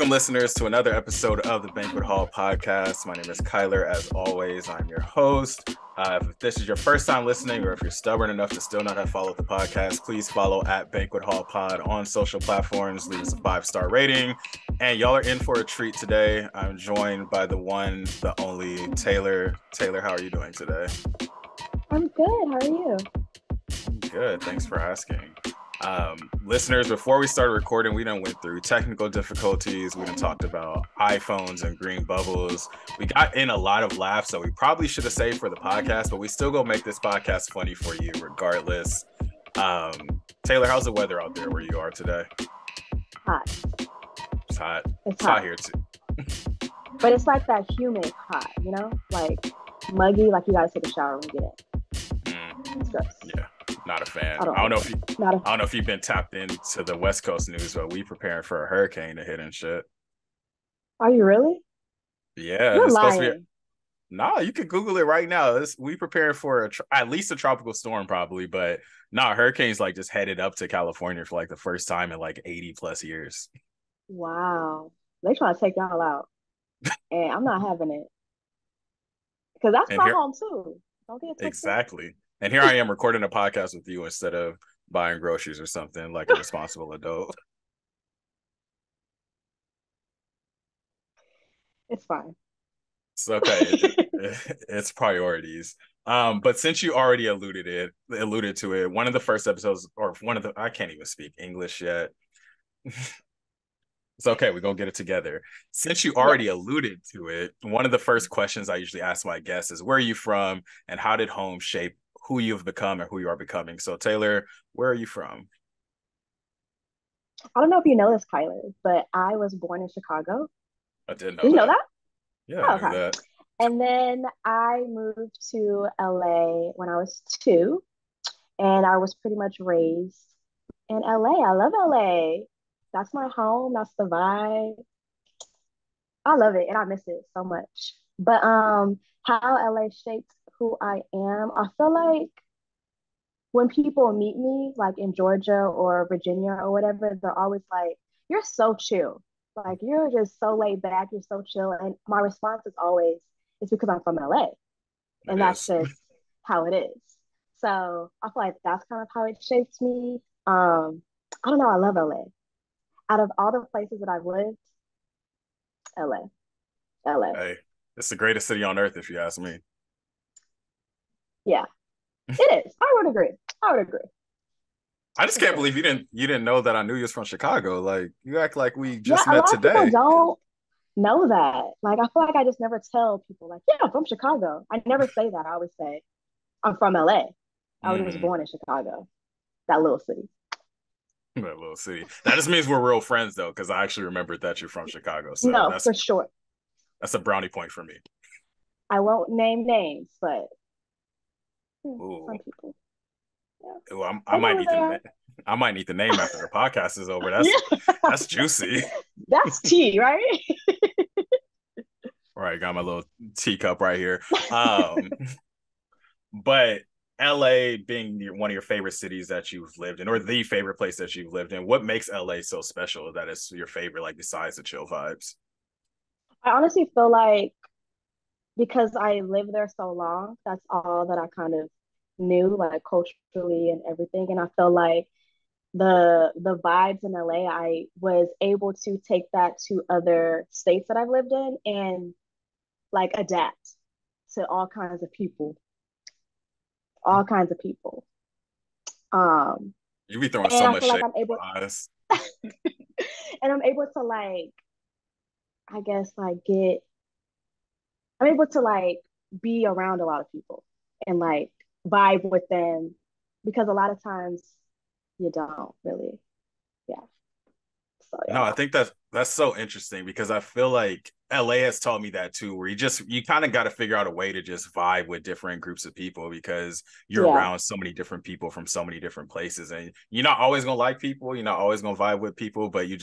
Welcome, listeners, to another episode of the Banquet Hall Podcast. My name is Kyler. As always, I'm your host. If this is your first time listening, or if you're stubborn enough to still not have followed the podcast, please follow at Banquet Hall Pod on social platforms. Leave us a 5-star rating. And y'all are in for a treat today. I'm joined by the one, the only Taylor. Taylor, how are you doing today? I'm good. How are you? Good. Thanks for asking. Listeners, before we started recording, we done went through technical difficulties. We done talked about iPhones and green bubbles. We got in a lot of laughs, so we probably should have saved for the podcast, but we still gonna make this podcast funny for you regardless. Taylor, how's the weather out there where you are today? Hot. It's hot. It's hot hot here too. But it's like that humid hot, you know? Like muggy, like you gotta take a shower when you get in. It's gross. Yeah. Not a fan. I don't know if you've been tapped into the West Coast news, but we preparing for a hurricane to hit and shit. Are you really? Yeah, You're it's lying. supposed to be. No, you can Google it right now. We preparing for at least a tropical storm, probably, but hurricanes like just headed up to California for like the first time in like 80 plus years. Wow. They trying to take y'all out. And I'm not having it. Because that's my home too. Don't get it exactly. And here I am recording a podcast with you instead of buying groceries or something like a responsible adult. It's fine. It's okay. It's priorities. But since you already alluded to it, one of the first episodes, or I can't even speak English yet. It's okay. We're going to get it together. Since you already alluded to it, one of the first questions I usually ask my guests is, where are you from and how did home shape who you've become and who you are becoming? So Taylor, where are you from? I don't know if you know this, Kyler, but I was born in Chicago. I didn't know Did you know that? Yeah, I knew that. And then I moved to LA when I was 2, and I was pretty much raised in LA. I love LA. That's my home. That's the vibe. I love it, and I miss it so much. But how LA shaped who I am, I feel like when people meet me, like in Georgia or Virginia or whatever, they're always like, "You're so chill. Like you're just so laid back. You're so chill." And my response is always, "It's because I'm from LA, and that's just how it is." So I feel like that's kind of how it shaped me. I don't know. I love LA. Out of all the places that I've lived, LA. Hey, it's the greatest city on earth, if you ask me. Yeah, it is. I would agree. I just can't believe you didn't know that I knew you was from Chicago. Like you act like we just met today. A lot of people don't know that. Like I feel like I just never tell people like, yeah, I'm from Chicago. I never say that. I always say I'm from LA. I was born in Chicago, that little city. That little city. That just means we're real friends, though, because I actually remembered that you're from Chicago. So no, for sure. That's a brownie point for me. I won't name names, but some people. Yeah. Ooh, I might need the name after the podcast is over. That's juicy. That's tea, right? All right, got my little teacup right here. But LA being one of your favorite cities that you've lived in, or the favorite place that you've lived in, what makes LA so special that it's your favorite, like besides the chill vibes? I honestly feel like because I lived there so long, that's all that I kind of knew, like culturally and everything. And I feel like the vibes in LA, I was able to take that to other states that I've lived in and like adapt to all kinds of people. You be throwing so much shit. Like and I'm able to like, I guess like I'm able to like be around a lot of people and like vibe with them because a lot of times you don't really. Yeah. So yeah. No, I think that's so interesting because I feel like LA has taught me that too, where you kind of got to figure out a way to just vibe with different groups of people because you're around so many different people from so many different places, and you're not always gonna like people, you're not always gonna vibe with people, but we're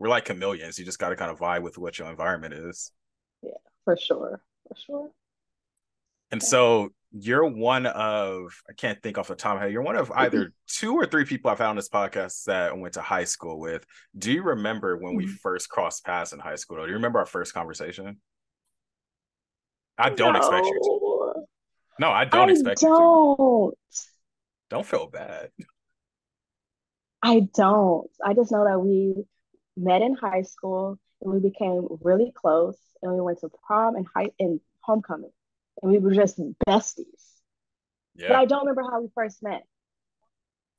like chameleons. You just got to kind of vibe with what your environment is. Yeah, for sure. And so you're one of, I can't think off the top of my head, you're one of either two or three people I've had on this podcast that I went to high school with. Do you remember when we first crossed paths in high school? Do you remember our first conversation? I don't expect you to. No, No, I don't I expect you to. don't. Don't feel bad. I don't. I just know that we met in high school and we became really close and we went to prom and homecoming and we were just besties. But Yeah. I don't remember how we first met.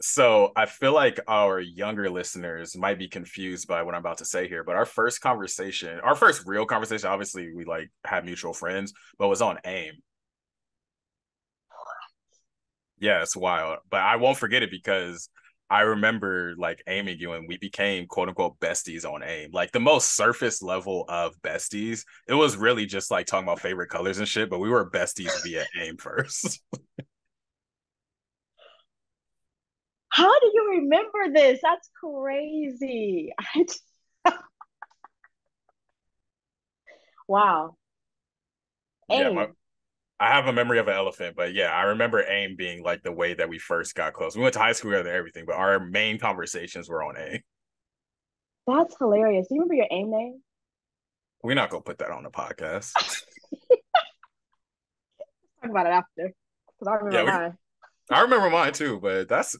So I feel like our younger listeners might be confused by what I'm about to say here, but our first conversation, our first real conversation, obviously we like had mutual friends, but it was on AIM. Yeah, it's wild, but I won't forget it because I remember like aiming you and we became quote unquote besties on AIM, like the most surface level of besties. It was really just like talking about favorite colors and shit, but we were besties via AIM first. How do you remember this? That's crazy. Wow. Yeah, my AIM. I have a memory of an elephant, but yeah, I remember AIM being like the way that we first got close. We went to high school together and everything, but our main conversations were on AIM. That's hilarious. Do you remember your AIM name? We're not gonna put that on the podcast. Talk about it after. Because I remember Yeah, mine. I remember mine too, but that's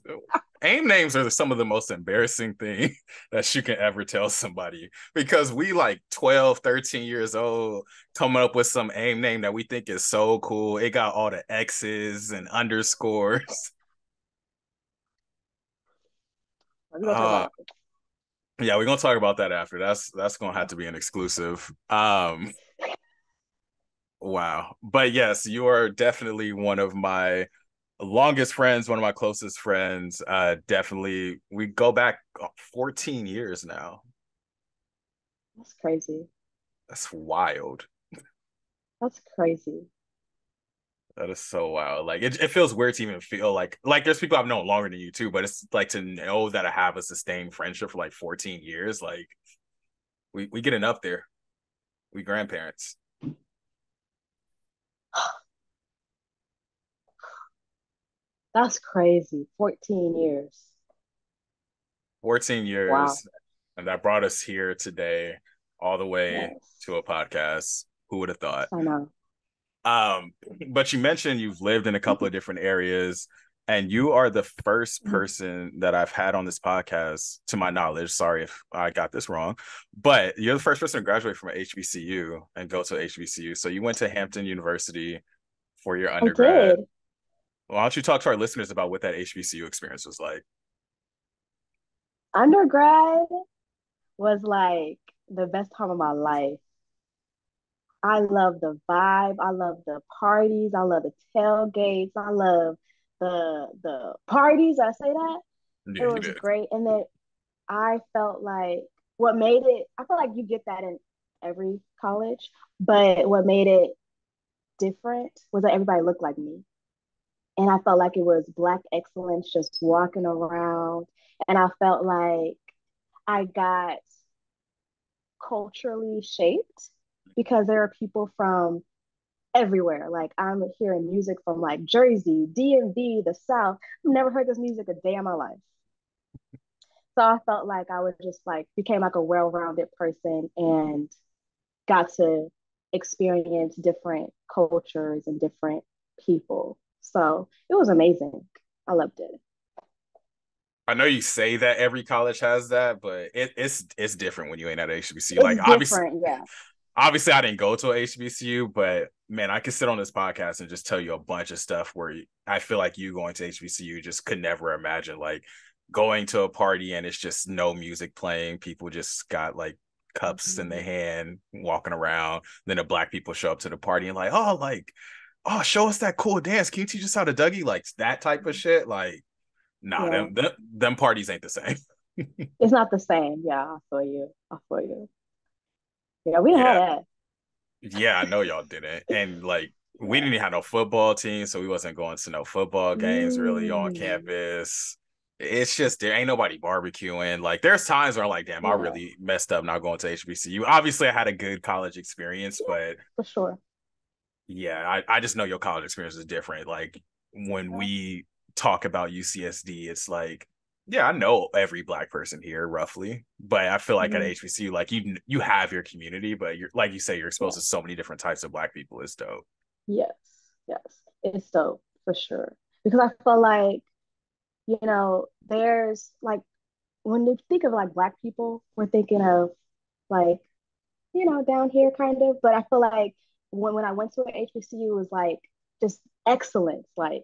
AIM names are some of the most embarrassing thing that you can ever tell somebody because we like 12, 13 years old coming up with some AIM name that we think is so cool. It got all the X's and underscores. We're gonna talk about Uh it after. yeah, we're gonna talk about that after. That's gonna have to be an exclusive. Wow. But yes, you are definitely one of my longest friends, one of my closest friends. Definitely, we go back 14 years now. That's crazy. That's wild. That's crazy. That is so wild. Like it feels weird to even feel like there's people I've known longer than you too, but it's like to know that I have a sustained friendship for like 14 years. Like we getting up there. We grandparents. That's crazy. 14 years. 14 Wow. years, and that brought us here today, all the way Yes. to a podcast. Who would have thought? I know. Um, but you mentioned you've lived in a couple of different areas, and you are the first Mhm. person that I've had on this podcast, to my knowledge. Sorry if I got this wrong, but you're the first person to graduate from HBCU and go to HBCU. So you went to Hampton University for your I undergrad. did. Why don't you talk to our listeners about what that HBCU experience was like? Undergrad was like the best time of my life. I love the vibe. I love the parties. I love the tailgates. I love the parties. I say that. It Yeah, you was did. great. And then I felt like what made it, I feel like you get that in every college, but what made it different was that everybody looked like me. And I felt like it was Black excellence just walking around. And I felt like I got culturally shaped because there are people from everywhere. Like I'm hearing music from like Jersey, DMV, the South. I've never heard this music a day in my life. So I felt like I was just like became like a well-rounded person and got to experience different cultures and different people. So it was amazing. I loved it. I know you say that every college has that, but it's different when you ain't at HBCU. It's Like different, yeah. obviously I didn't go to a HBCU, but man, I could sit on this podcast and just tell you a bunch of stuff where I feel like you going to HBCU just could never imagine like going to a party and it's just no music playing. People just got like cups in their Mhm. hand walking around. Then the black people show up to the party and like, oh, show us that cool dance. Can you teach us how to Dougie? Like that type of shit. Like, nah, Yeah, them parties ain't the same. it's not the same. Yeah, I feel you. I feel you. Yeah, we didn't Yeah. have Yeah, I know y'all didn't. And like that. we didn't have no football team, so we wasn't going to no football games really on Mm, campus. It's just there ain't nobody barbecuing. Like there's times where I'm like, damn, I yeah, really messed up not going to HBCU. Obviously, I had a good college experience, yeah, but for sure. Yeah, I just know your college experience is different. Like when we talk about UCSD, it's like, yeah, I know every black person here roughly, but I feel like at Mhm. HBCU, like you have your community, but you're like you say, you're exposed Yeah. to so many different types of black people. It's dope. Yes. Yes. It's dope for sure. Because I feel like, there's like when you think of like black people, we're thinking of like, down here kind of. But I feel like when I went to an HBCU, it was like just excellence, like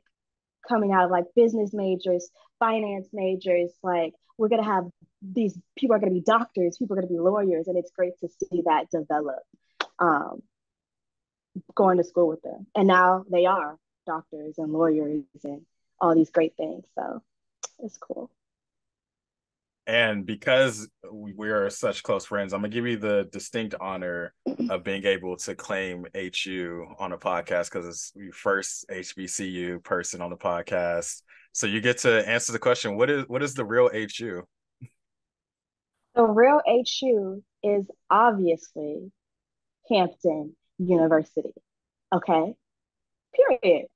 coming out of like business majors, finance majors, like we're gonna have these people are gonna be doctors, people are gonna be lawyers, and it's great to see that develop. Um, Going to school with them, and now they are doctors and lawyers and all these great things. So it's cool. And because we are such close friends, I'm gonna give you the distinct honor of being able to claim HU on a podcast because it's your first HBCU person on the podcast. So you get to answer the question: what is the real HU? The real HU is obviously Hampton University. Okay. Period.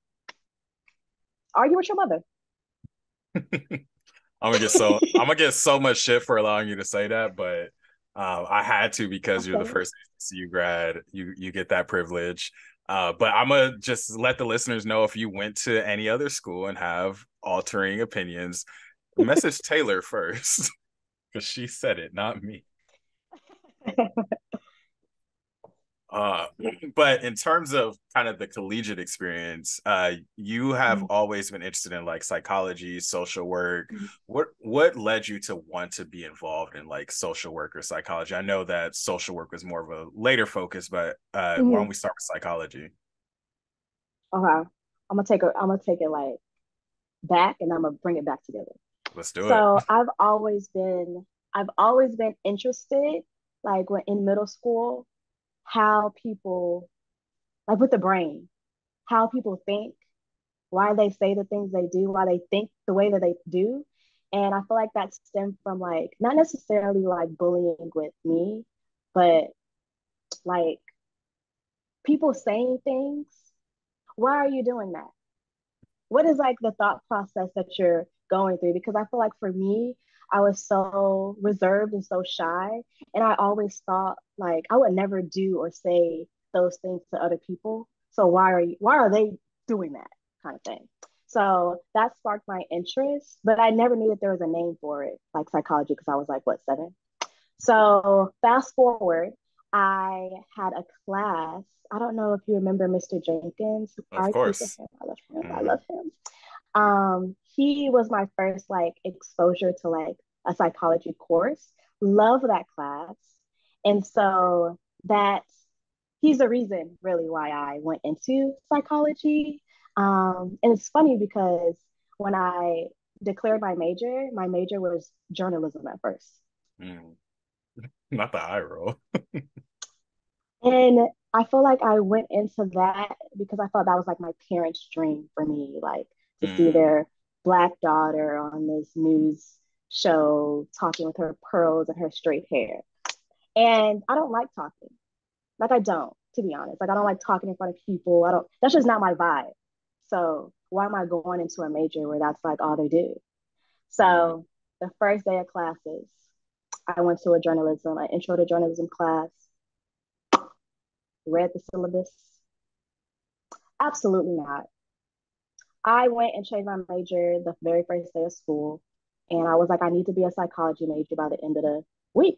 Argue with your mother. I'm gonna get so much shit for allowing you to say that, but I had to I because you're the said it. first HBCU grad. You get that privilege. But I'm gonna just let the listeners know if you went to any other school and have altering opinions, message Taylor first because she said it, not me. Uh, but in terms of kind of the collegiate experience, you have always been interested in like psychology, social work. What led you to want to be involved in like social work or psychology? I know that social work was more of a later focus, but why don't Mhm. we start with psychology? Okay. I'm gonna take it like back and I'm gonna bring it back together. Let's do it. So I've always been interested, like when in middle school, how people like with the brain, how people think, why they say the things they do, why they think the way that they do. And I feel like that stemmed from like not necessarily like bullying with me, but like people saying things. Why are you doing that? What is like the thought process that you're going through? Because I feel like for me, I was so reserved and so shy. And I always thought like I would never do or say those things to other people. So why are they doing that kind of thing? So that sparked my interest, but I never knew that there was a name for it, like psychology, because I was like, what, 7? So fast forward, I had a class. I don't know if you remember Mr. Jenkins. Of RIP to course. him. I love him. I Mm-hmm. love him. He was my first like exposure to like a psychology course. Love that class. And so that he's the reason really why I went into psychology. And it's funny because when I declared my major was journalism at first. Mm. Not the eye roll. And I feel like I went into that because I thought that was like my parents' dream for me, like to see Mm. their black daughter on this news show talking with her pearls and her straight hair. And I don't like talking. Like I don't, to be honest. Like I don't like talking in front of people. I don't that's just not my vibe. So why am I going into a major where that's like all they do? Mm. So the first day of classes, I went to an intro to journalism class, read the syllabus. Absolutely not. I went and changed my major the very first day of school. And I was like, I need to be a psychology major by the end of the week.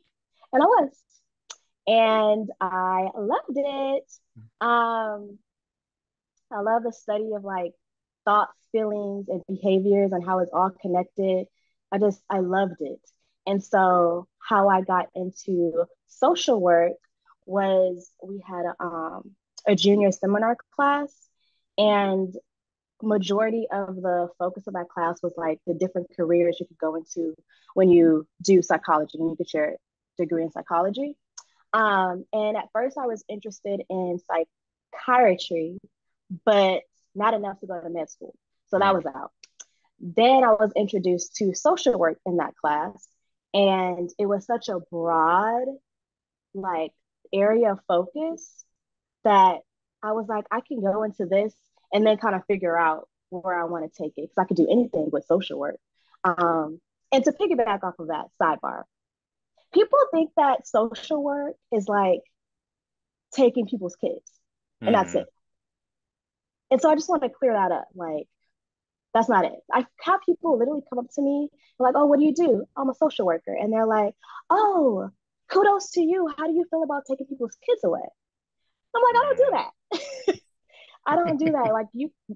And I was. And I loved it. Um, I love the study of like thoughts, feelings, and behaviors and how it's all connected. I loved it. And so, how I got into social work was we had a junior seminar class, and majority of the focus of that class was like the different careers you could go into when you do psychology, when you get your degree in psychology. And at first, I was interested in psychiatry, but not enough to go to med school. So that Mm. was out. Then I was introduced to social work in that class, and it was such a broad, like, area of focus that I was like, I can go into this and then kind of figure out where I want to take it because I could do anything with social work. Um, and to piggyback off of that sidebar, people think that social work is like taking people's kids and that's Hmm. it. And so I just want to clear that up. Like, that's not it. I have people literally come up to me like, oh, what do you do? I'm a social worker. And they're like, oh, kudos to you. How do you feel about taking people's kids away? I'm like, I don't do Hmm. that. I don't do that. Like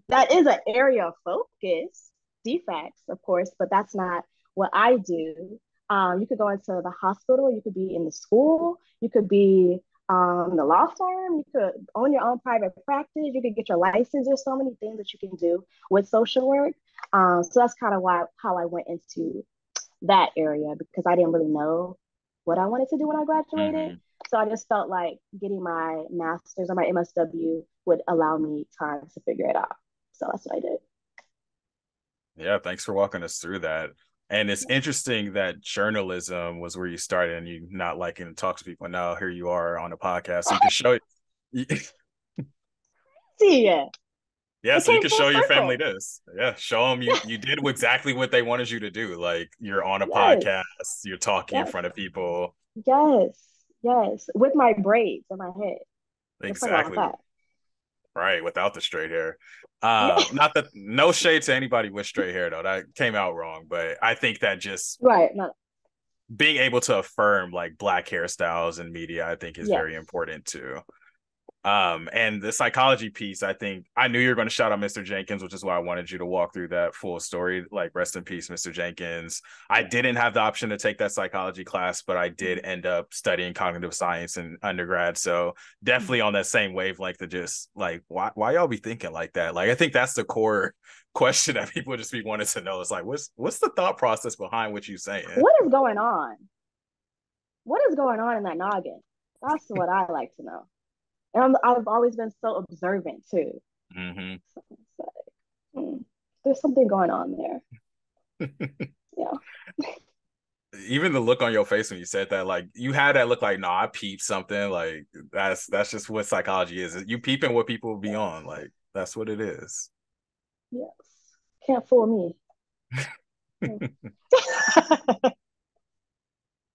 that is an area of focus, defects, of course, but that's not what I do. You could go into the hospital, you could be in the school, you could be the law firm, you could own your own private practice, you could get your license. There's so many things that you can do with social work. So that's kind of why how I went into that area because I didn't really know what I wanted to do when I graduated. Hmm. So I just felt like getting my master's or my MSW would allow me time to figure it out. So that's what I did. Yeah, thanks for walking us through that. And it's interesting that journalism was where you started and you not liking to talk to people. Now here you are on a podcast. So you can show it. See ya. Yeah, It so you came can full show your family circle. this. Yeah, show them you did exactly what they wanted you to do. Like you're on a Yes, podcast, you're talking in yes, front of people. yes, yes. With my braids in my head. Let's talk about Exactly. that. Right, without the straight hair. Yeah. Not that no shade to anybody with straight hair though. That came out wrong, but I think that just Right. No. being able to affirm like black hairstyles in media, I think is Yes. very important too. And the psychology piece, I think I knew you were going to shout out Mr. Jenkins, which is why I wanted you to walk through that full story. Like, rest in peace, Mr. Jenkins. I didn't have the option to take that psychology class, but I did end up studying cognitive science in undergrad. So definitely on that same wavelength of just like, why y'all be thinking like that? Like, I think that's the core question that people just be wanting to know. It's like, what's the thought process behind what you saying? What is going on? What is going on in that noggin? That's what I like to know. And I've always been so observant too. Mm-hmm. So it's like, there's something going on there. Yeah. Even the look on your face when you said that, like you had that look like, no, I peeped something. Like that's just what psychology is. You peeping what people be Yes. on. Like that's what it is. Yes. Can't fool me. Mm.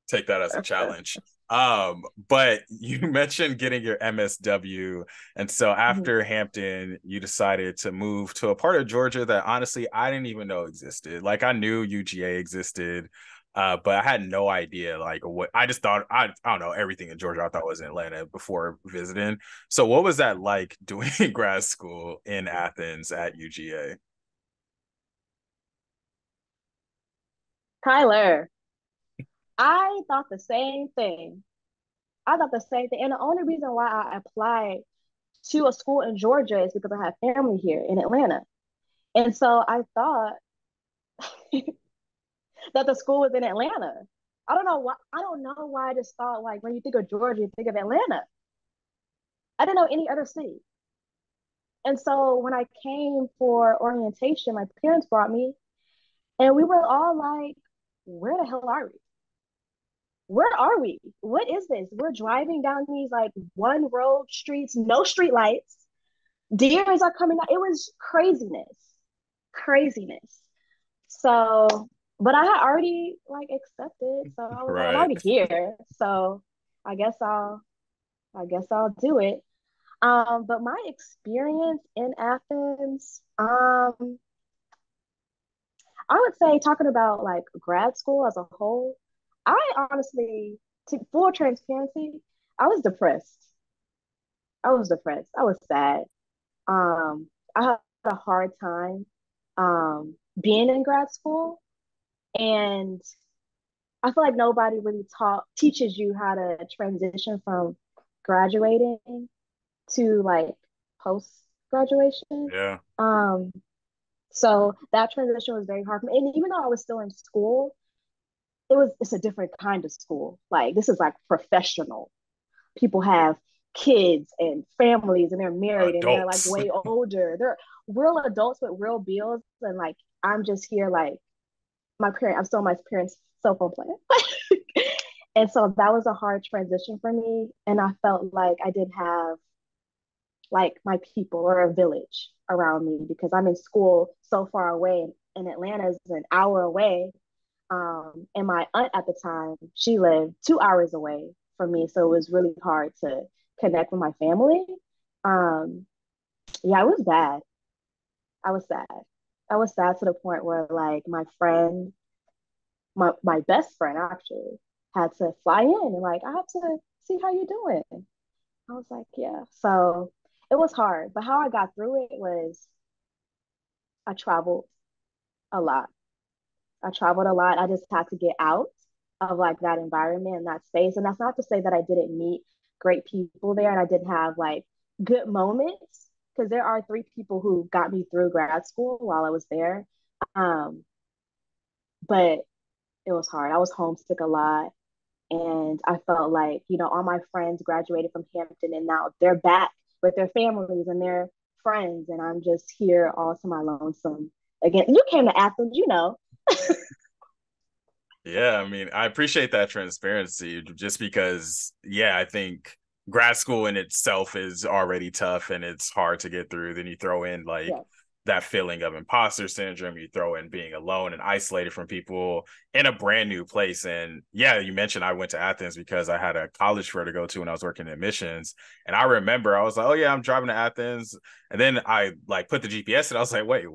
Take that as a challenge. But you mentioned getting your MSW, and so Mhm. after Hampton, you decided to move to a part of Georgia that honestly I didn't even know existed. Like I knew UGA existed, but I had no idea like what I just thought I don't know everything in Georgia I thought was in Atlanta before visiting. So what was that like doing grad school in Athens at UGA? Tyler, I thought the same thing. I thought the same thing. And the only reason why I applied to a school in Georgia is because I have family here in Atlanta. And so I thought that the school was in Atlanta. I don't know why I just thought like when you think of Georgia, you think of Atlanta. I didn't know any other city. And so when I came for orientation, my parents brought me and we were all like, where the hell are we? Where are we? What is this? We're driving down these like one road streets, no street lights. Deers are coming out. It was craziness, craziness. So, but I had already like accepted. So I was like, I'm Right. already here. So I guess I'll, I guess I'll do it. But my experience in Athens, I would say talking about like grad school as a whole, I honestly, to full transparency, I was depressed. I was depressed. I was sad. I had a hard time being in grad school, and I feel like nobody really taught teaches you how to transition from graduating to like post graduation. Yeah. Um, so that transition was very hard for me. And even though I was still in school, it's a different kind of school. Like this is like professional. People have kids and families and they're married and they're like Adults. way older. They're real adults with real bills. And like I'm just here like I'm still my parents' cell phone plan. And so that was a hard transition for me. And I felt like I didn't have like my people or a village around me because I'm in school so far away, and Atlanta is an hour away. And my aunt at the time, she lived 2 hours away from me, so it was really hard to connect with my family. Um, yeah, it was bad. I was sad. I was sad to the point where like my friend, my best friend actually, had to fly in and like I have to see how you're doing. I was like, yeah. So it was hard, but how I got through it was I traveled a lot. I traveled a lot. I just had to get out of like that environment and that space. And that's not to say that I didn't meet great people there and I didn't have like good moments because there are three people who got me through grad school while I was there. Um, but it was hard. I was homesick a lot. And I felt like, all my friends graduated from Hampton and now they're back with their families and their friends. And I'm just here all to my lonesome. Again, you came to Athens. Yeah, I mean, I appreciate that transparency just because, yeah, I think grad school in itself is already tough and it's hard to get through. Then you throw in like Yes. that feeling of imposter syndrome, you throw in being alone and isolated from people in a brand new place. And yeah, you mentioned I went to Athens because I had a college fair to go to when I was working in admissions. And I remember I was like, oh yeah, I'm driving to Athens. And then I like put the GPS and I was like, wait,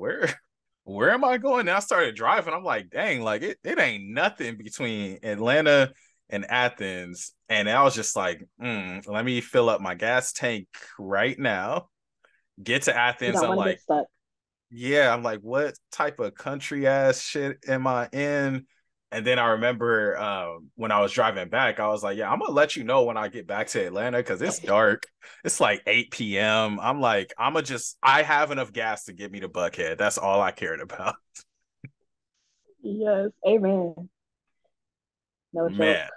where am I going? And I started driving. I'm like, dang, like it ain't nothing between Atlanta and Athens. And I was just like, let me fill up my gas tank right now. Get to You Athens. don't I'm want to get like, stuck. yeah, I'm like, what type of country ass shit am I in? And then I remember when I was driving back, I was like, yeah, I'm gonna let you know when I get back to Atlanta because it's dark. It's like 8 p.m. I'm like, I have enough gas to get me to Buckhead. That's all I cared about. Yes. Amen. No Man, joke.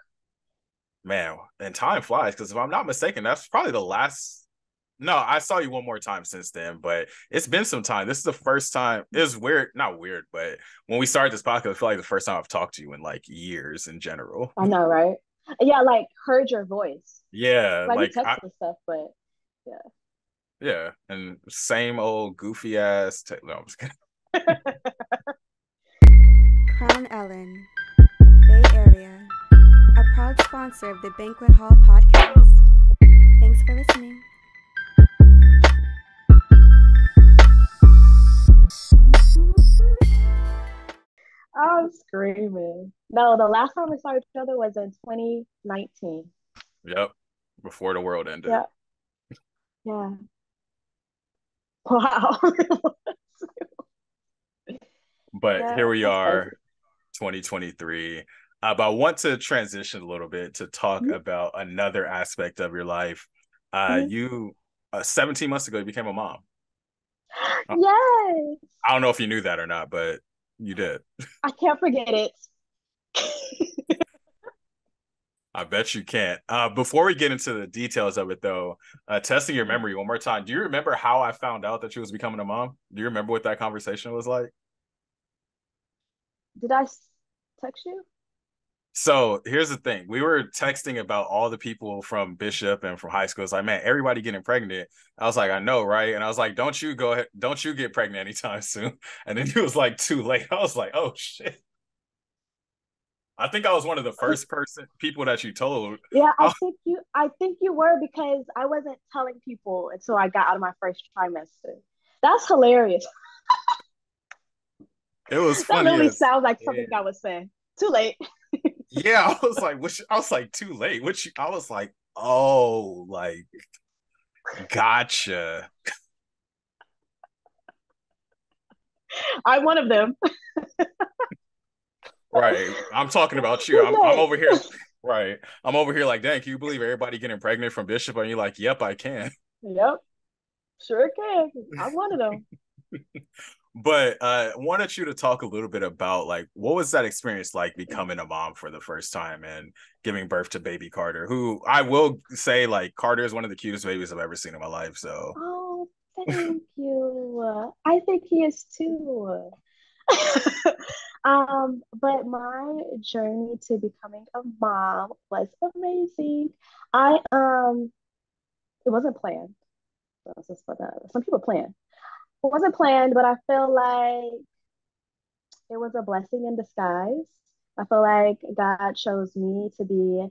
man, and time flies because if I'm not mistaken, that's probably the last. No, I saw you one more time since then, but it's been some time. This is the first time. It was weird, not weird, but when we started this podcast, I feel like the first time I've talked to you in like years in general. I know, right? Yeah, like heard your voice. Yeah, Like we like text and stuff, but yeah. yeah, and same old goofy ass. No, I'm just kidding. Crown Ellen, Bay Area, a proud sponsor of the Banquet Hall podcast. Thanks for listening. I'm screaming. No, the last time we saw each other was in 2019. Yep, before the world ended. Yeah. Yeah. Wow. But here Yeah, we that's are, crazy. 2023. But I want to transition a little bit to talk Mhm. about another aspect of your life. Mhm. You 17 months ago, you became a mom. Uh, Yes. I don't know if you knew that or not, but you did. I can't forget it. I bet you can't. Before we get into the details of it, though, testing your Mhm. memory one more time. Do you remember how I found out that you was becoming a mom? Do you remember what that conversation was like? Did I text you? So here's the thing. We were texting about all the people from Bishop and from high school. It's like, man, everybody getting pregnant. I was like, I know, right? And I was like, don't you go ahead, don't you get pregnant anytime soon. And then it was like too late. I was like, oh shit. I think I was one of the first people that you told. Yeah, I, I think you were because I wasn't telling people until I got out of my first trimester. That's hilarious. it was That funny literally as sounds like yeah. something I would say. Too late. Yeah, I was like, I was like, too late. I was like, oh, like, gotcha. I'm one of them. Right. I'm talking about you. Too I'm late. over here. Right. I'm over here like, dang, can you believe everybody getting pregnant from Bishop? And you're like, yep, I can. Yep, sure can. I'm one of them. But wanted you to talk a little bit about like what was that experience like becoming a mom for the first time and giving birth to baby Carter, who I will say like Carter is one of the cutest babies I've ever seen in my life. So Oh, thank you. I think he is too. But my journey to becoming a mom was amazing. I it wasn't planned. This is for some people plan. It wasn't planned, but I feel like it was a blessing in disguise. I feel like God chose me to be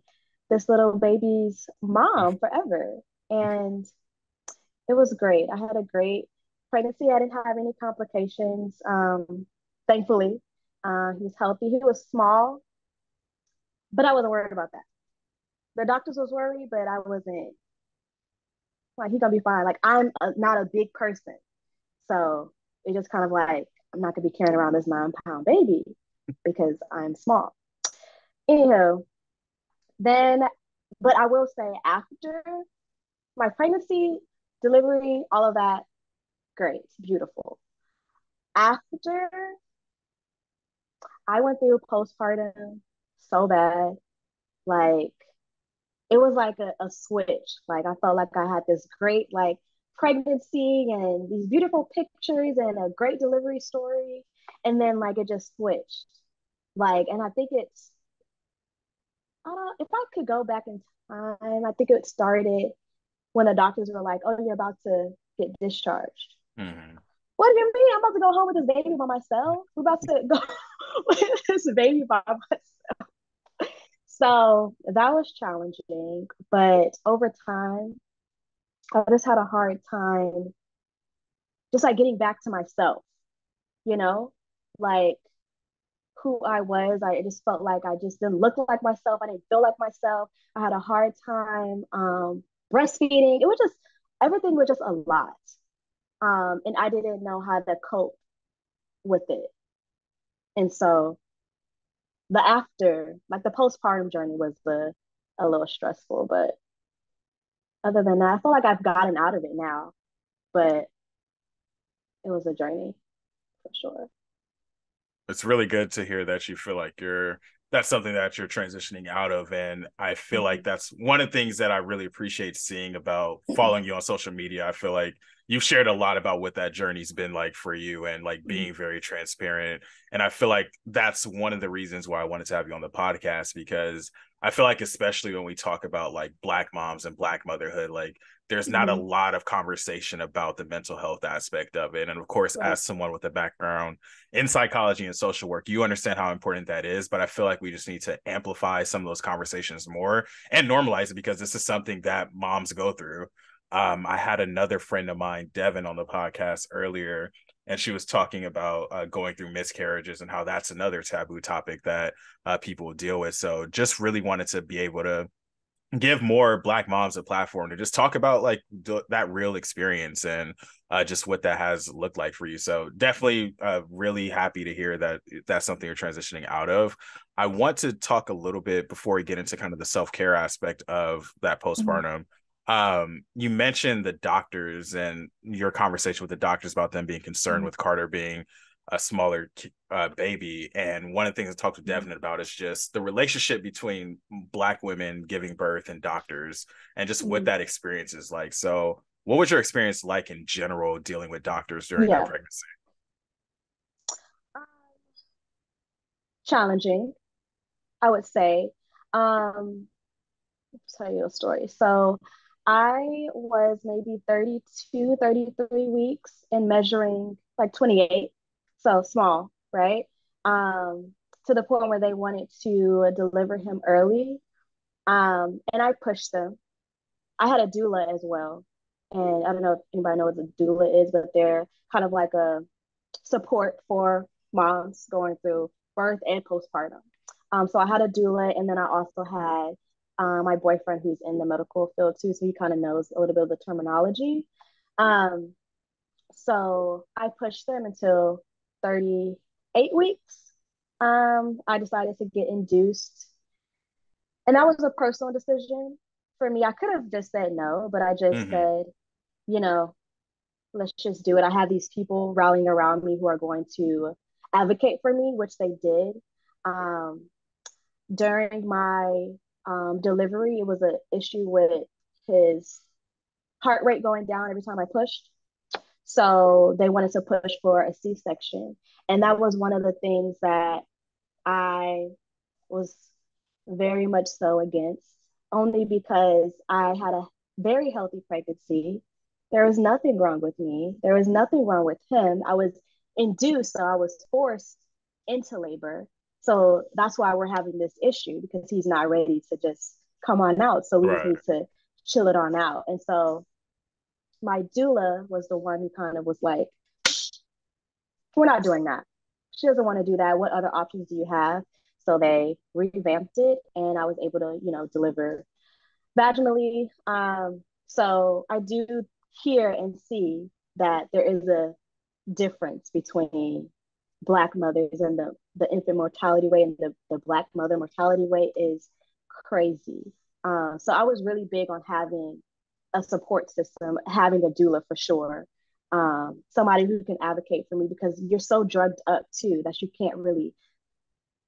this little baby's mom forever. And it was great. I had a great pregnancy. I didn't have any complications, thankfully. He was healthy. He was small, but I wasn't worried about that. The doctors was worried, but I wasn't like, he's gonna be fine. Like, not a big person. So it just kind of like, I'm not gonna be carrying around this 9-pound baby because I'm small. Anywho, then, but I will say after my pregnancy, delivery, all of that, great, beautiful. After I went through postpartum so bad, like it was like a switch. Like I felt like I had this great like pregnancy and these beautiful pictures and a great delivery story. And then like it just switched. Like, and I think I don't, if I could go back in time, I think it started when the doctors were like, "Oh, you're about to get discharged." Mm-hmm. What do you mean? I'm about to go home with this baby by myself? We're about to go with this baby by myself. So that was challenging, but over time, I just had a hard time just like getting back to myself, you know, like who I was. I just felt like I just didn't look like myself. I didn't feel like myself. I had a hard time breastfeeding. It was just, everything was just a lot. And I didn't know how to cope with it. And so like the postpartum journey was a little stressful, but other than that, I feel like I've gotten out of it now, but it was a journey for sure. It's really good to hear that you feel like that's something that you're transitioning out of. And I feel like that's one of the things that I really appreciate seeing about following you on social media. I feel like you've shared a lot about what that journey's been like for you and like being very transparent. And I feel like that's one of the reasons why I wanted to have you on the podcast, because I feel like, especially when we talk about like Black moms and Black motherhood, like there's not a lot of conversation about the mental health aspect of it. And of course, as someone with a background in psychology and social work, you understand how important that is. But I feel like we just need to amplify some of those conversations more and normalize it, because this is something that moms go through. I had another friend of mine, Devin, on the podcast earlier, and she was talking about going through miscarriages and how that's another taboo topic that people deal with. So just really wanted to be able to give more Black moms a platform to just talk about like that real experience and just what that has looked like for you. So definitely really happy to hear that that's something you're transitioning out of. I want to talk a little bit before we get into kind of the self-care aspect of that postpartum. You mentioned the doctors and your conversation with the doctors about them being concerned with Carter being a smaller baby. And one of the things I talked to Devin about is just the relationship between Black women giving birth and doctors and just what that experience is like. So what was your experience like in general dealing with doctors during that pregnancy? Challenging, I would say. Tell you a story. So I was maybe 32, 33 weeks and measuring like 28. So small, right? To the point where they wanted to deliver him early. And I pushed them. I had a doula as well. And I don't know if anybody knows what a doula is, but they're kind of like a support for moms going through birth and postpartum. So I had a doula, and then I also had my boyfriend who's in the medical field too, so he kind of knows a little bit of the terminology. So I pushed them until 38 weeks. I decided to get induced, and that was a personal decision for me. I could have just said no, but I just said, you know, let's just do it. I have these people rallying around me who are going to advocate for me, which they did. During my delivery, it was an issue with his heart rate going down every time I pushed. So they wanted to push for a C-section. And that was one of the things that I was very much so against, only because I had a very healthy pregnancy, There was nothing wrong with me. There was nothing wrong with him. I was induced, so I was forced into labor. So that's why we're having this issue because he's not ready to just come on out. So we just Right. need to chill it on out. And so my doula was the one who kind of was like, we're not doing that. She doesn't want to do that. What other options do you have? So they revamped it and I was able to, deliver vaginally. So I do hear and see that there is a difference between Black mothers and the infant mortality rate and the Black mother mortality rate is crazy. So I was really big on having a support system, having a doula for sure. Somebody who can advocate for me because you're so drugged up too that you can't really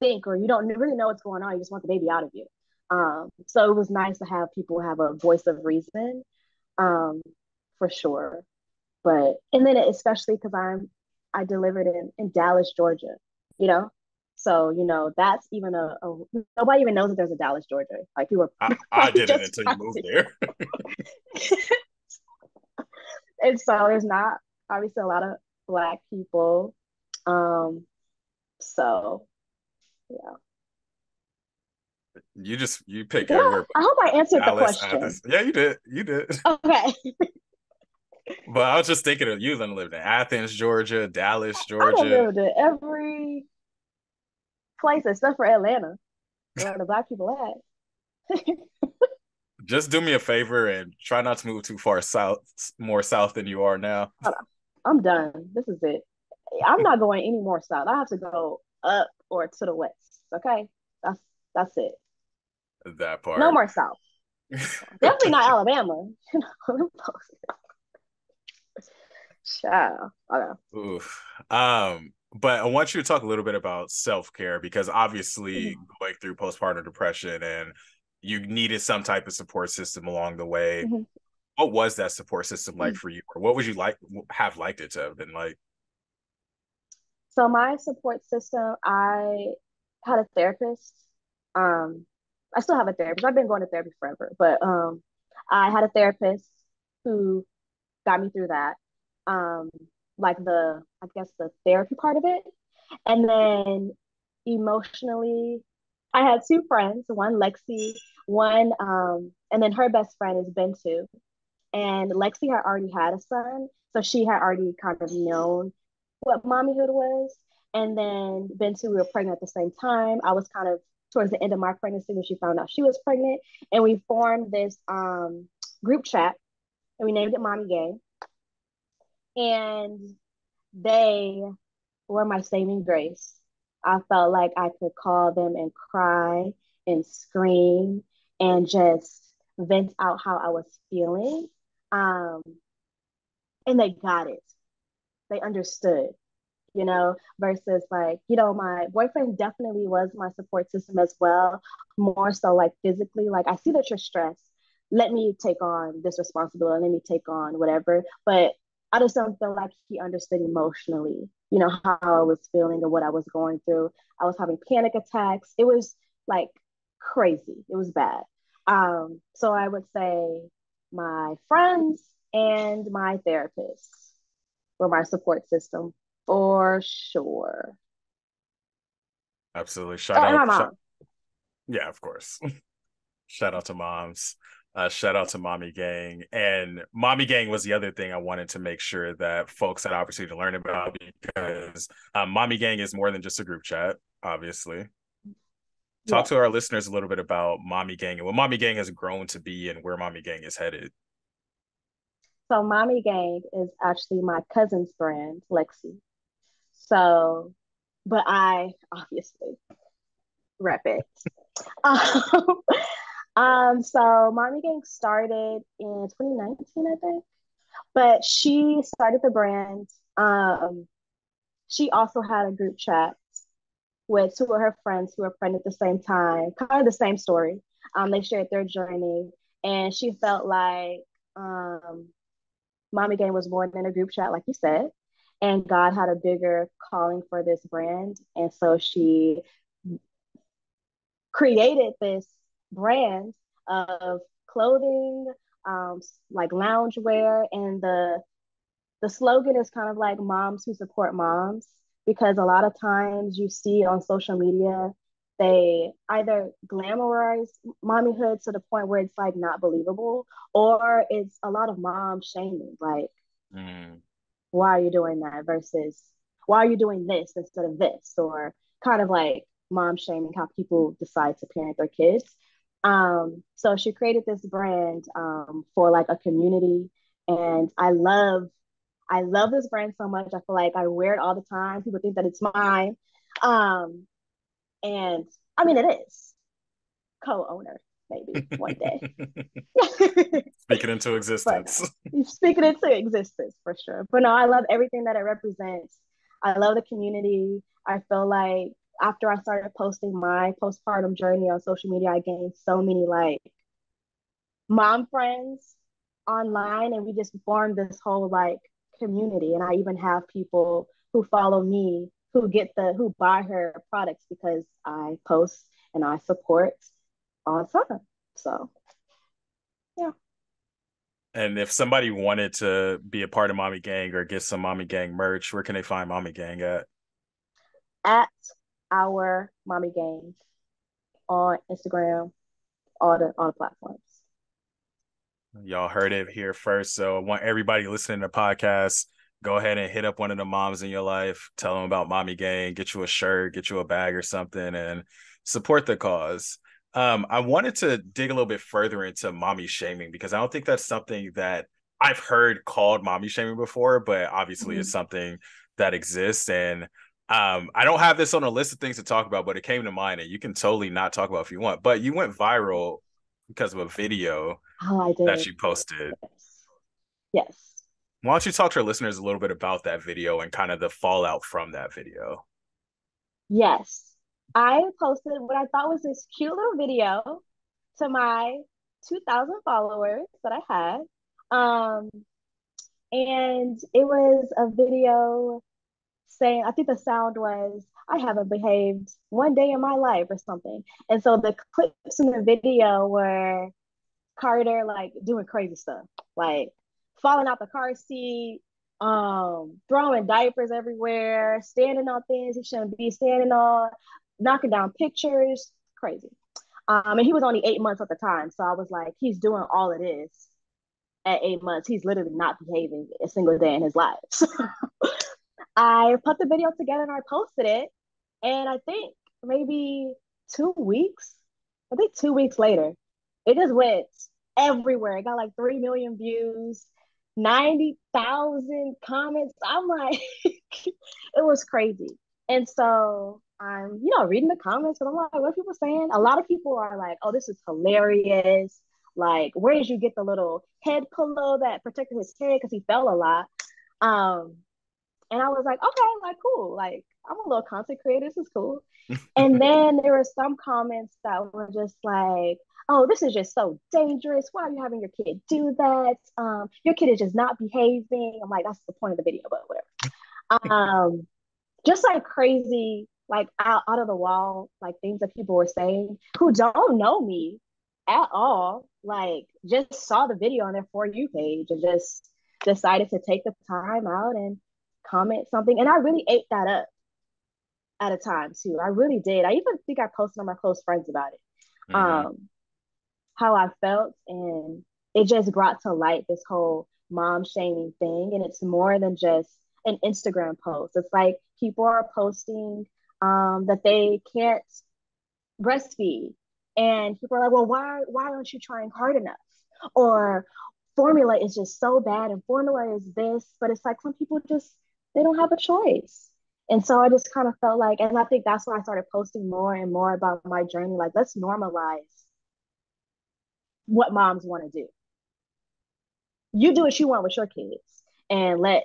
think or you don't really know what's going on. You just want the baby out of you. So it was nice to have people have a voice of reason, for sure. But and then especially because I delivered in Dallas, Georgia, you know. So that's even nobody even knows that there's a Dallas, Georgia. Like we were I didn't just until you moved there. and so there's not obviously a lot of Black people. So yeah. You pick Did I? everywhere I hope I answered the Dallas, question. Athens. Yeah, you did. You did. Okay. But I was just thinking of you then lived in Athens, Georgia, Dallas, I don't Georgia. live in every place except for Atlanta, where the Black people at. Just do me a favor and try not to move too far south, more south than you are now. Hold on. I'm done. This is it. I'm not going any more south. I have to go up or to the west. Okay, that's it. That No part. more south. Definitely not Alabama. Child. Okay. Oof. But I want you to talk a little bit about self-care because obviously Mm-hmm. going through postpartum depression and you needed some type of support system along the way. Mm-hmm. What was that support system like for you? Or what would you have liked it to have been like? So my support system, I had a therapist. Um, I still have a therapist. I've been going to therapy forever, but I had a therapist who got me through that. Um, like I guess the therapy part of it. And then emotionally, I had two friends, one Lexi, and then her best friend is Bentu. And Lexi had already had a son, so she had already kind of known what mommyhood was. And then Bentu, we were pregnant at the same time. I was kind of towards the end of my pregnancy when she found out she was pregnant. And we formed this group chat and we named it MommyGang. And they were my saving grace. I felt like I could call them and cry and scream and just vent out how I was feeling. Um, and they got it. They understood, versus like, my boyfriend definitely was my support system as well, more so like physically, like I see that you're stressed. Let me take on this responsibility, let me take on whatever. But I just don't feel like he understood emotionally, how I was feeling and what I was going through. I was having panic attacks. It was like crazy. It was bad. So I would say my friends and my therapist were my support system for sure. Absolutely. Oh, and my mom. Yeah, of course. Shout out to moms. Shout out to Mommy Gang. And Mommy Gang was the other thing I wanted to make sure that folks had opportunity to learn about because Mommy Gang is more than just a group chat, obviously. Talk Yes. to our listeners a little bit about Mommy Gang and what Mommy Gang has grown to be and where Mommy Gang is headed. So MommyGang is actually my cousin's brand, Lexi. So, but I obviously rep it. Um, so MommyGang started in 2019, I think. But she started the brand. She also had a group chat with two of her friends who were pregnant at the same time, kind of the same story. They shared their journey, and she felt like MommyGang was more than a group chat, like you said, and God had a bigger calling for this brand, and so she created this brand of clothing, like loungewear, and the slogan is kind of like moms who support moms, because a lot of times you see on social media they either glamorize mommyhood to the point where it's like not believable, or it's a lot of mom shaming, like why are you doing that versus why are you doing this instead of this, or kind of like mom shaming how people decide to parent their kids. So she created this brand for like a community, and I love this brand so much. I feel like I wear it all the time. People think that it's mine. Um, and I mean, it is co-owner, maybe one day. Speaking into But existence. speaking into existence for sure. But no, I love everything that it represents. I love the community. I feel like after I started posting my postpartum journey on social media, I gained so many like mom friends online, and we just formed this whole like community. And I even have people who follow me who buy her products because I post and I support all the time. So yeah. And if somebody wanted to be a part of MommyGang or get some MommyGang merch, where can they find MommyGang at? At our MommyGang on Instagram, all the platforms. Y'all heard it here first. So I want everybody listening to the podcast, go ahead and hit up one of the moms in your life, tell them about MommyGang, get you a shirt, get you a bag or something, and support the cause. I wanted to dig a little bit further into mommy shaming, because I don't think that's something that I've heard called mommy shaming before, but obviously it's something that exists. And I don't have this on a list of things to talk about, but it came to mind, and you can totally not talk about if you want. But you went viral because of a video I that did. you posted. Yes. Why don't you talk to our listeners a little bit about that video and kind of the fallout from that video? Yes. I posted what I thought was this cute little video to my 2,000 followers that I had. Um, and it was a video saying, I think the sound was, I haven't behaved one day in my life or something. And so the clips in the video were Carter like doing crazy stuff, like falling out the car seat, throwing diapers everywhere, standing on things he shouldn't be standing on, knocking down pictures, crazy. And he was only 8 months at the time, so I was like, he's doing all it is at 8 months. He's literally not behaving a single day in his life. So I put the video together and I posted it, and I think maybe 2 weeks, I think 2 weeks later, it just went everywhere. It got like 3 million views, 90,000 comments. I'm like, it was crazy. And so I'm, reading the comments, and I'm like, what are people saying? A lot of people are like, oh, this is hilarious. Like, where did you get the little head pillow that protected his head? Because he fell a lot. And I was like, okay, like, cool. Like, I'm a little content creator. This is cool. And then there were some comments that were just like, oh, this is just so dangerous. Why are you having your kid do that? Your kid is just not behaving. I'm like, that's the point of the video, but whatever. Just like crazy, like out of the wall, like things that people were saying who don't know me at all, like just saw the video on their For You page and just decided to take the time out and comment something. And I really ate that up at a time too. I really did. I even think I posted on my close friends about it. How I felt, and it just brought to light this whole mom shaming thing. And it's more than just an Instagram post. It's like people are posting that they can't breastfeed, and people are like, well, why aren't you trying hard enough? Or formula is just so bad, and formula is this. But it's like some people just, they don't have a choice. And so I just kind of felt like, and I think that's why I started posting more and more about my journey. Like, let's normalize what moms want to do. You do what you want with your kids, and let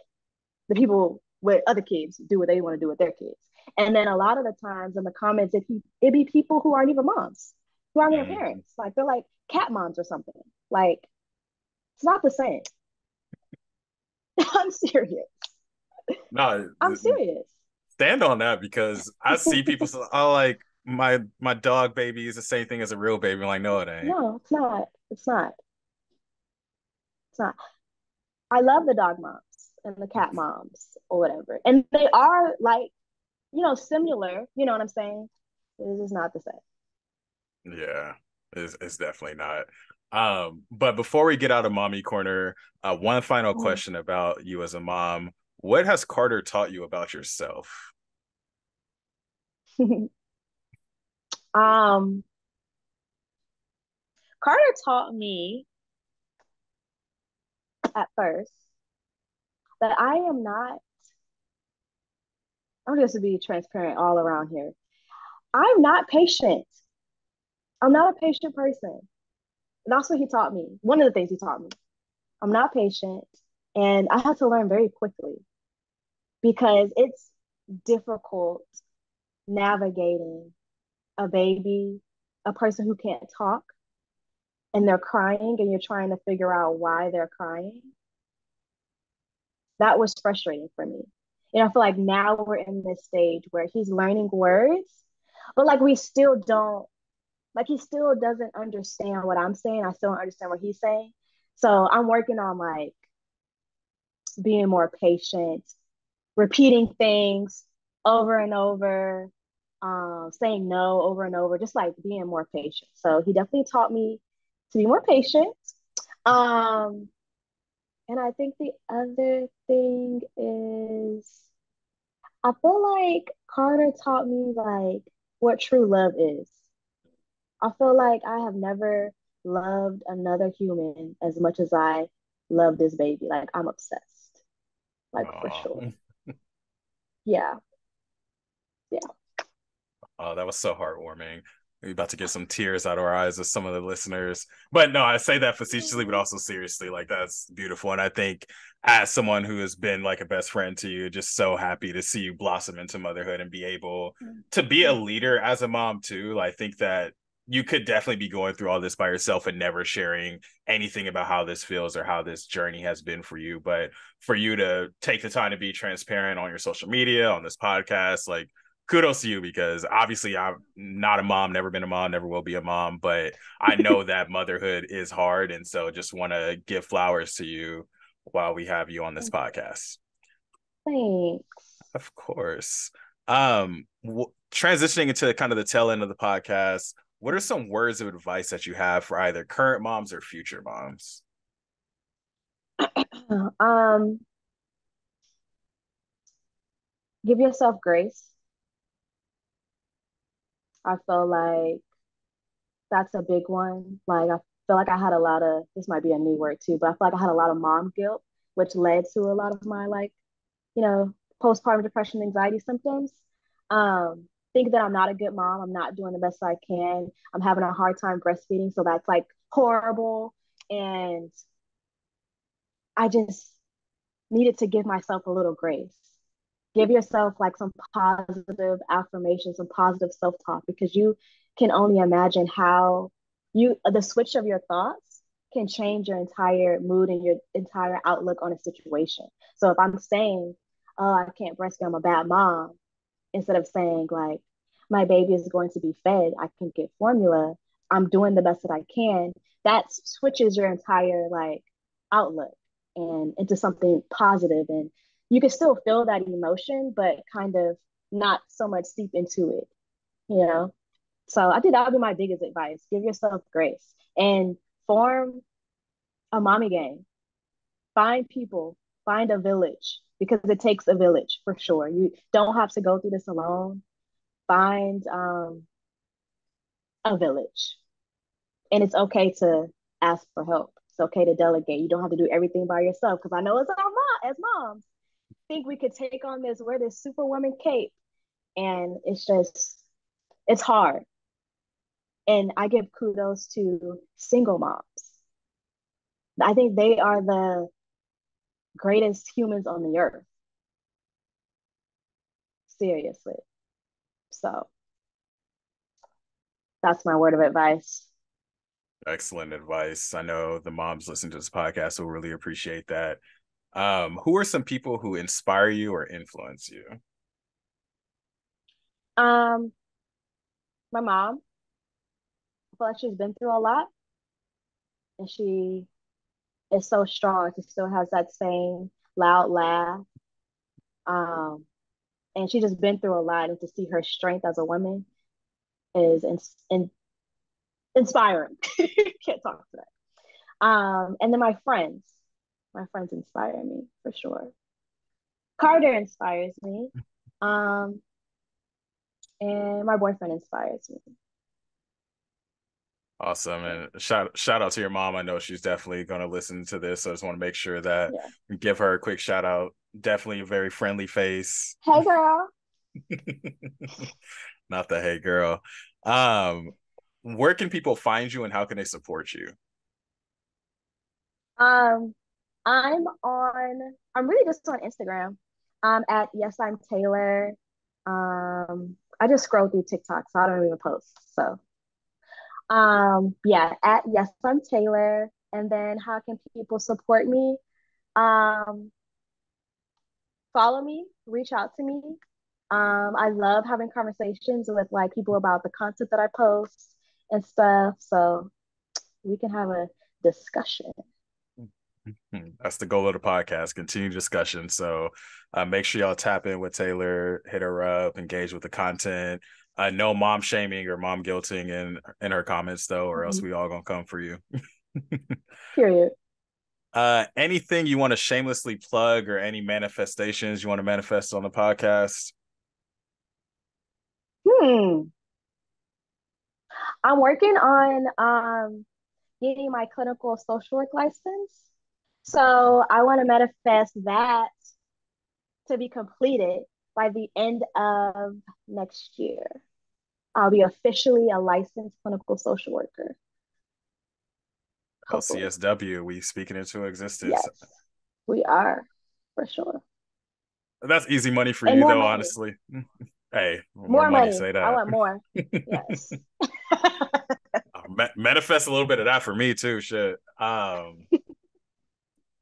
the people with other kids do what they want to do with their kids. And then a lot of the times in the comments, it be people who aren't even moms, who aren't even parents. Like, they're like cat moms or something. Like, it's not the same. I'm serious. No, I'm serious. Stand on that, because I see people say, oh, like my dog baby is the same thing as a real baby. I'm like, no, it ain't. No, it's not. It's not. It's not. I love the dog moms and the cat moms or whatever. And they are like, similar, you know what I'm saying? It's just not the same. Yeah, it's definitely not. But before we get out of mommy corner, one final question about you as a mom. What has Carter taught you about yourself? um, Carter taught me at first that I'm just to be transparent all around here. I'm not patient. I'm not a patient person. That's what he taught me. One of the things he taught me. I'm not patient. And I had to learn very quickly because it's difficult navigating a baby, a person who can't talk, and they're crying, and you're trying to figure out why they're crying. That was frustrating for me. And I feel like now we're in this stage where he's learning words, but like we still don't, like he still doesn't understand what I'm saying. I still don't understand what he's saying. So I'm working on like being more patient, repeating things over and over, saying no over and over, just like being more patient. So he definitely taught me to be more patient. Um, and I think the other thing is I feel like Carter taught me like what true love is. I feel like I have never loved another human as much as I love this baby. Like I'm obsessed, like for sure. Oh, Yeah, yeah. oh, that was so heartwarming. We're about to get some tears out of our eyes of some of the listeners. But no, I say that facetiously, but also seriously. Like that's beautiful. And I think as someone who has been like a best friend to you, just so happy to see you blossom into motherhood and be able to be a leader as a mom too. I think that you could definitely be going through all this by yourself and never sharing anything about how this feels or how this journey has been for you. But for you to take the time to be transparent on your social media, on this podcast, like kudos to you because obviously I'm not a mom, never been a mom, never will be a mom, but I know that motherhood is hard. And so just want to give flowers to you while we have you on this podcast. Thanks. Of course. Transitioning into kind of the tail end of the podcast, what are some words of advice that you have for either current moms or future moms? um, give yourself grace. I feel like that's a big one. Like I feel like I had a lot of this might be a new word too, but I feel like I had a lot of mom guilt, which led to a lot of my like, you know, postpartum depression, anxiety symptoms. Think that I'm not a good mom. I'm not doing the best I can. I'm having a hard time breastfeeding, so that's like horrible. And I just needed to give myself a little grace. Give yourself like some positive affirmation, some positive self-talk, because you can only imagine how the switch of your thoughts can change your entire mood and your entire outlook on a situation. So if I'm saying, oh, I can't breastfeed, I'm a bad mom, instead of saying like my baby is going to be fed, I can get formula, I'm doing the best that I can, that switches your entire like outlook and into something positive, and you can still feel that emotion but kind of not so much seep into it, you know. So I think that would be my biggest advice. Give yourself grace and form a mommy gang. Find people, find a village, because it takes a village for sure. You don't have to go through this alone. Find a village, and it's okay to ask for help. It's okay to delegate. You don't have to do everything by yourself, because I know as our mom, as moms, think we could take on this, wear this superwoman cape, and it's hard. And I give kudos to single moms. I think they are the greatest humans on the earth. Seriously. So that's my word of advice. Excellent advice. I know the moms listening to this podcast will really appreciate that. Who are some people who inspire you or influence you? Um, my mom, I feel like she's been through a lot, and she is so strong. She still has that same loud laugh. Um, and she just been through a lot, and to see her strength as a woman is inspiring. Can't talk to that. And then my friends inspire me for sure. Carter inspires me. Um, and my boyfriend inspires me. Awesome. And shout out to your mom. I know she's definitely going to listen to this. So I just want to make sure that we give her a quick shout out. Definitely a very friendly face. Hey girl. Not the hey girl. Where can people find you and how can they support you? I'm really just on Instagram. At Yes I'm Taylor. I just scroll through TikTok, so I don't even post. So yeah, at Yes I'm Taylor. And then how can people support me? Um, Follow me, reach out to me. I love having conversations with like people about the content that I post and stuff. So we can have a discussion. That's the goal of the podcast, continue discussion. So make sure y'all tap in with Taylor, hit her up, engage with the content. No mom shaming or mom guilting in her comments though, or else we all gonna come for you. Period. Anything you want to shamelessly plug or any manifestations you want to manifest on the podcast? I'm working on getting my clinical social work license. So I want to manifest that to be completed by the end of next year. I'll be officially a licensed clinical social worker. Hopefully. LCSW, we speaking into existence. Yes, we are, for sure. That's easy money for you, though, money. Honestly. Hey, more money. Say that. I want more. Yes. Manifest a little bit of that for me too. Shit.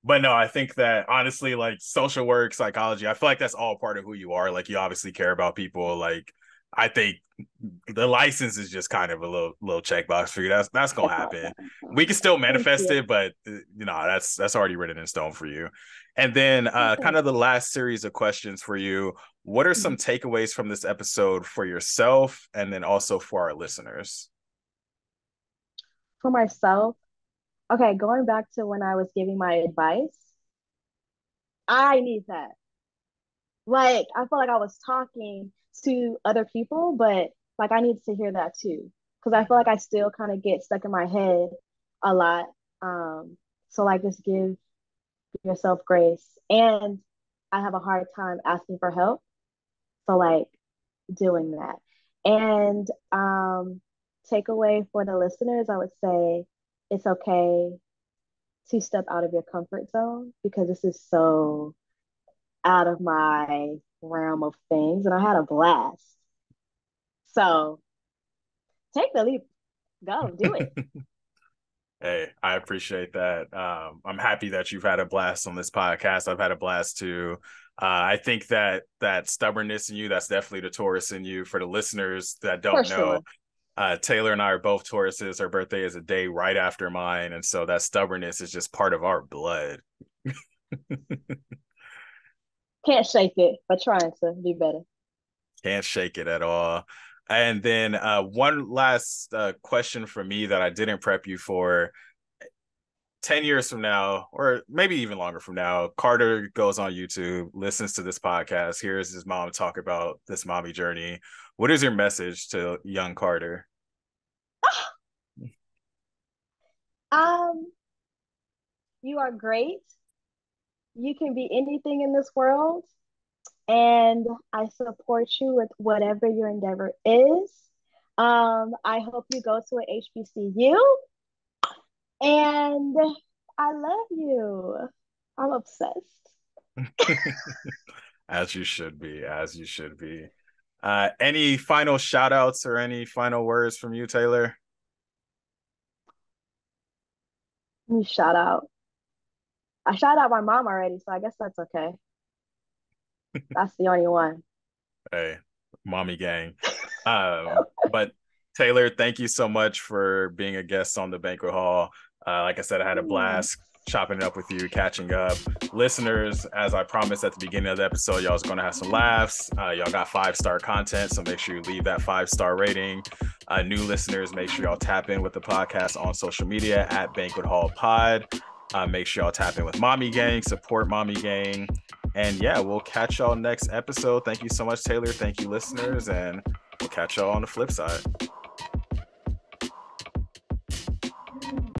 But no, I think that honestly, like social work, psychology, I feel like that's all part of who you are. Like you obviously care about people. Like I think the license is just kind of a little checkbox for you. That's gonna happen. We can still manifest it, but you know that's already written in stone for you. And then kind of the last series of questions for you. What are some takeaways from this episode for yourself, and then also for our listeners? For myself, okay, going back to when I was giving my advice, I need that. Like I felt like I was talking to other people, but like I need to hear that too, because I feel like I still kind of get stuck in my head a lot. So like just give yourself grace, and I have a hard time asking for help. So like doing that, and takeaway for the listeners, I would say it's okay to step out of your comfort zone because this is so out of my realm of things, and I had a blast. So take the leap, go do it. Hey, I appreciate that. I'm happy that you've had a blast on this podcast. I've had a blast too. I think that stubbornness in you, that's definitely the Taurus in you. For the listeners that don't know, Taylor and I are both Tauruses. Her birthday is a day right after mine. And so that stubbornness is just part of our blood. Can't shake it, but trying to be better. Can't shake it at all. And then one last question for me that I didn't prep you for. 10 years from now, or maybe even longer from now, Carter goes on YouTube, listens to this podcast, hears his mom talk about this mommy journey. What is your message to young Carter? You are great. You can be anything in this world. And I support you with whatever your endeavor is. I hope you go to an HBCU. And I love you. I'm obsessed. As you should be, as you should be. Any final shout outs or any final words from you, Taylor? You shout out. I shout out my mom already, so I guess that's okay. That's the only one. Hey, MommyGang. But Taylor, thank you so much for being a guest on the banquet hall. Like I said, I had a blast. chopping it up with you, catching up. Listeners, as I promised at the beginning of the episode, y'all's going to have some laughs. Y'all got 5-star content, so make sure you leave that 5-star rating. New listeners, make sure y'all tap in with the podcast on social media at Banquet Hall Pod. Make sure y'all tap in with MommyGang, support MommyGang. And yeah, we'll catch y'all next episode. Thank you so much, Taylor. Thank you, listeners. And we'll catch y'all on the flip side.